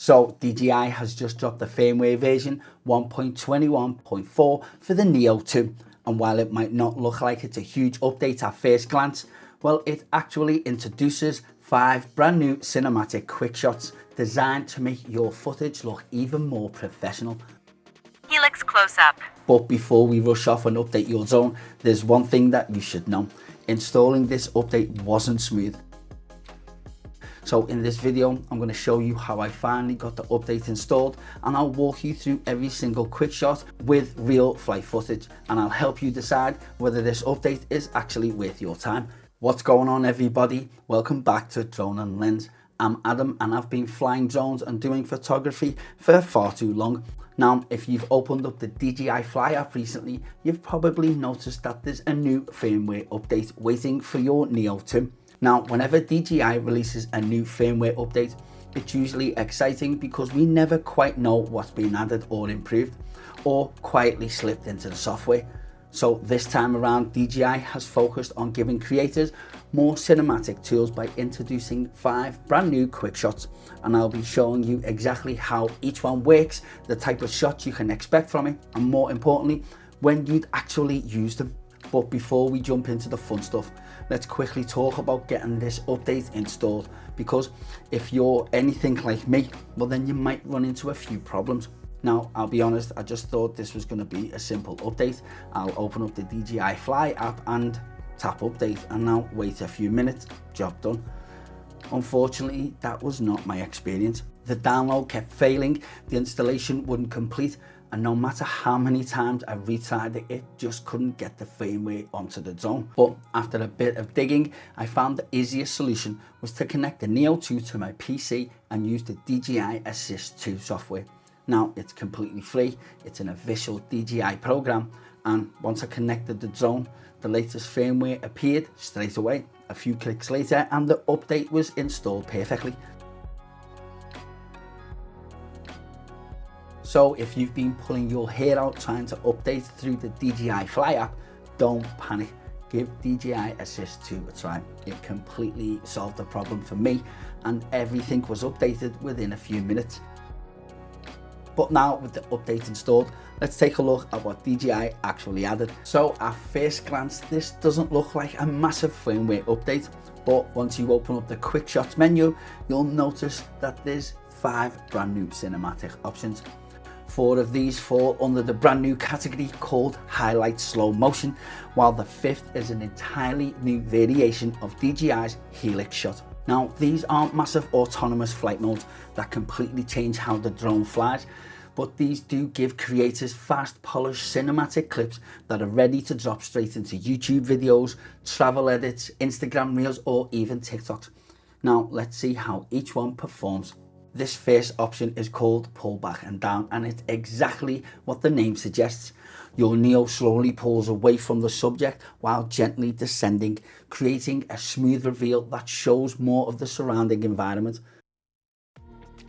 So DJI has just dropped the firmware version 1.21.4 for the Neo 2. And while it might not look like it's a huge update at first glance, well, it actually introduces 5 brand new cinematic quick shots designed to make your footage look even more professional. Helix Close-Up. But before we rush off and update your drone, there's one thing that you should know. Installing this update wasn't smooth. So in this video, I'm going to show you how I finally got the update installed, and I'll walk you through every single quick shot with real flight footage, and I'll help you decide whether this update is actually worth your time. What's going on, everybody? Welcome back to Drone and Lens. I'm Adam, and I've been flying drones and doing photography for far too long. Now, if you've opened up the DJI Fly app recently, you've probably noticed that there's a new firmware update waiting for your Neo 2. Now, whenever DJI releases a new firmware update, it's usually exciting because we never quite know what's been added or improved, or quietly slipped into the software. So this time around, DJI has focused on giving creators more cinematic tools by introducing 5 brand new quick shots, and I'll be showing you exactly how each one works, the type of shots you can expect from it, and more importantly, when you'd actually use them. But before we jump into the fun stuff, let's quickly talk about getting this update installed, because if you're anything like me, well then you might run into a few problems. Now, I'll be honest, I just thought this was going to be a simple update. I'll open up the DJI Fly app and tap update, and now wait a few minutes, job done. Unfortunately, that was not my experience. The download kept failing, the installation wouldn't complete, and no matter how many times I retried it, it just couldn't get the firmware onto the drone. But after a bit of digging, I found the easiest solution was to connect the Neo 2 to my PC and use the DJI Assist 2 software. Now, it's completely free, it's an official DJI program, and once I connected the drone, the latest firmware appeared straight away. A few clicks later, and the update was installed perfectly. So if you've been pulling your hair out trying to update through the DJI Fly app, don't panic. Give DJI Assist 2 a try. It completely solved the problem for me, and everything was updated within a few minutes. But now with the update installed, let's take a look at what DJI actually added. So at first glance, this doesn't look like a massive firmware update, but once you open up the quick shots menu, you'll notice that there's 5 brand new cinematic options. 4 of these fall under the brand new category called Highlight Slow Motion, while the 5th is an entirely new variation of DJI's Helix shot. Now, these aren't massive autonomous flight modes that completely change how the drone flies, but these do give creators fast, polished cinematic clips that are ready to drop straight into YouTube videos, travel edits, Instagram reels, or even TikToks. Now, let's see how each one performs. This first option is called Pull Back and Down, and it's exactly what the name suggests. Your Neo slowly pulls away from the subject while gently descending, creating a smooth reveal that shows more of the surrounding environment.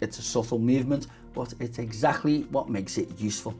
It's a subtle movement, but it's exactly what makes it useful.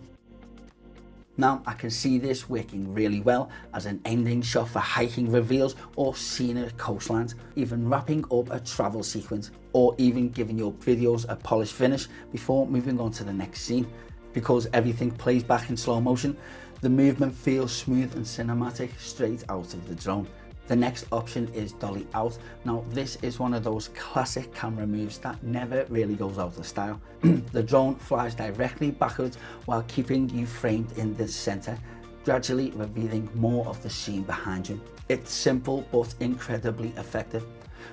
Now, I can see this working really well as an ending shot for hiking reveals or scenic coastlines, even wrapping up a travel sequence, or even giving your videos a polished finish before moving on to the next scene. Because everything plays back in slow motion, the movement feels smooth and cinematic straight out of the drone. The next option is Dolly Out. Now, this is one of those classic camera moves that never really goes out of style. The drone flies directly backwards while keeping you framed in the center, gradually revealing more of the scene behind you. It's simple but incredibly effective.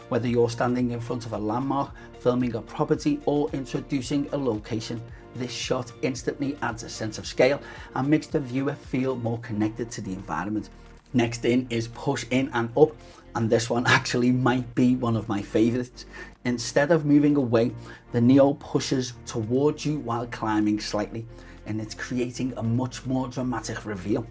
Whether you're standing in front of a landmark, filming a property, or introducing a location, this shot instantly adds a sense of scale and makes the viewer feel more connected to the environment. Next in is Push In and Up, and this one actually might be one of my favorites. Instead of moving away, the Neo pushes towards you while climbing slightly, and it's creating a much more dramatic reveal.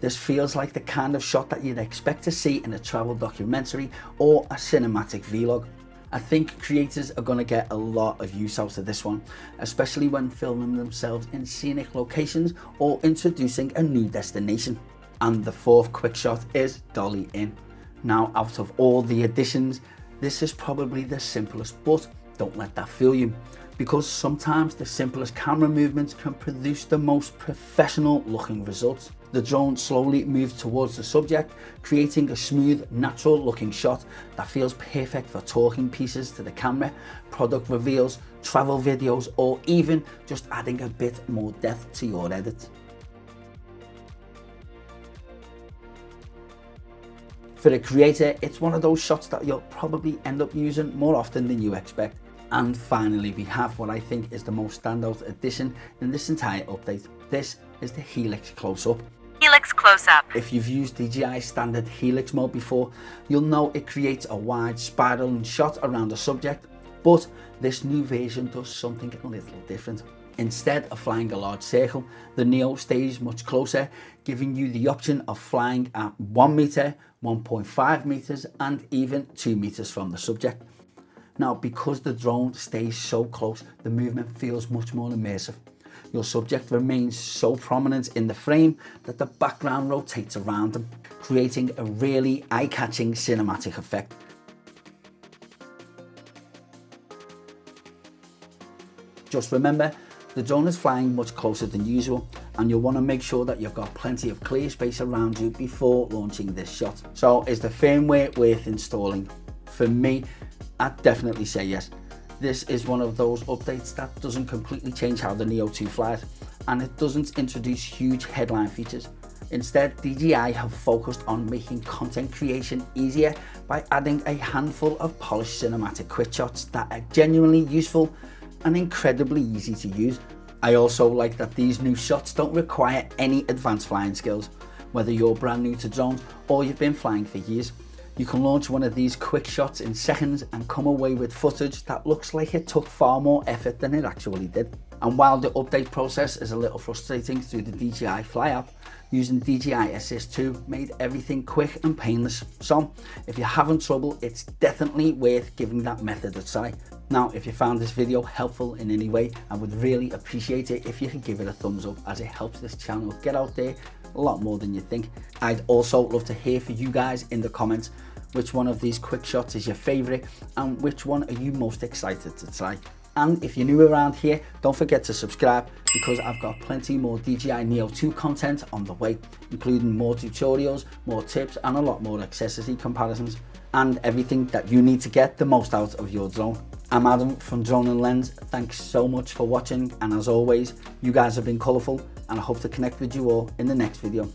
This feels like the kind of shot that you'd expect to see in a travel documentary or a cinematic vlog. I think creators are going to get a lot of use out of this one, especially when filming themselves in scenic locations or introducing a new destination. And the 4th quick shot is Dolly In. Now, out of all the additions, this is probably the simplest, but don't let that fool you. because sometimes the simplest camera movements can produce the most professional looking results. The drone slowly moves towards the subject, creating a smooth, natural looking shot that feels perfect for talking pieces to the camera, product reveals, travel videos, or even just adding a bit more depth to your edit. For the creator, it's one of those shots that you'll probably end up using more often than you expect. And finally, we have what I think is the most standout addition in this entire update. This is the Helix Close-Up. Helix Close-Up. If you've used DJI standard Helix mode before, you'll know it creates a wide spiraling shot around the subject, but this new version does something a little different. Instead of flying a large circle, the Neo stays much closer, giving you the option of flying at 1 meter, 1.5 meters, and even 2 meters from the subject. Now, because the drone stays so close, the movement feels much more immersive. Your subject remains so prominent in the frame that the background rotates around them, creating a really eye-catching cinematic effect. Just remember, the drone is flying much closer than usual, and you'll want to make sure that you've got plenty of clear space around you before launching this shot. So is the firmware worth installing? For me, I'd definitely say yes. This is one of those updates that doesn't completely change how the Neo 2 flies, and it doesn't introduce huge headline features. Instead, DJI have focused on making content creation easier by adding a handful of polished cinematic quick shots that are genuinely useful and incredibly easy to use. I also like that these new shots don't require any advanced flying skills. Whether you're brand new to drones or you've been flying for years, you can launch one of these quick shots in seconds and come away with footage that looks like it took far more effort than it actually did. And while the update process is a little frustrating through the DJI Fly app, using DJI Assist 2 made everything quick and painless. So if you're having trouble, it's definitely worth giving that method a try. Now, if you found this video helpful in any way, I would really appreciate it if you could give it a thumbs up, as it helps this channel get out there a lot more than you think. I'd also love to hear from you guys in the comments which one of these quick shots is your favorite and which one are you most excited to try. And if you're new around here, don't forget to subscribe, because I've got plenty more DJI Neo 2 content on the way, including more tutorials, more tips, and a lot more accessory comparisons, and everything that you need to get the most out of your drone. I'm Adam from Drone and Lens. Thanks so much for watching, and as always, you guys have been colourful, and I hope to connect with you all in the next video.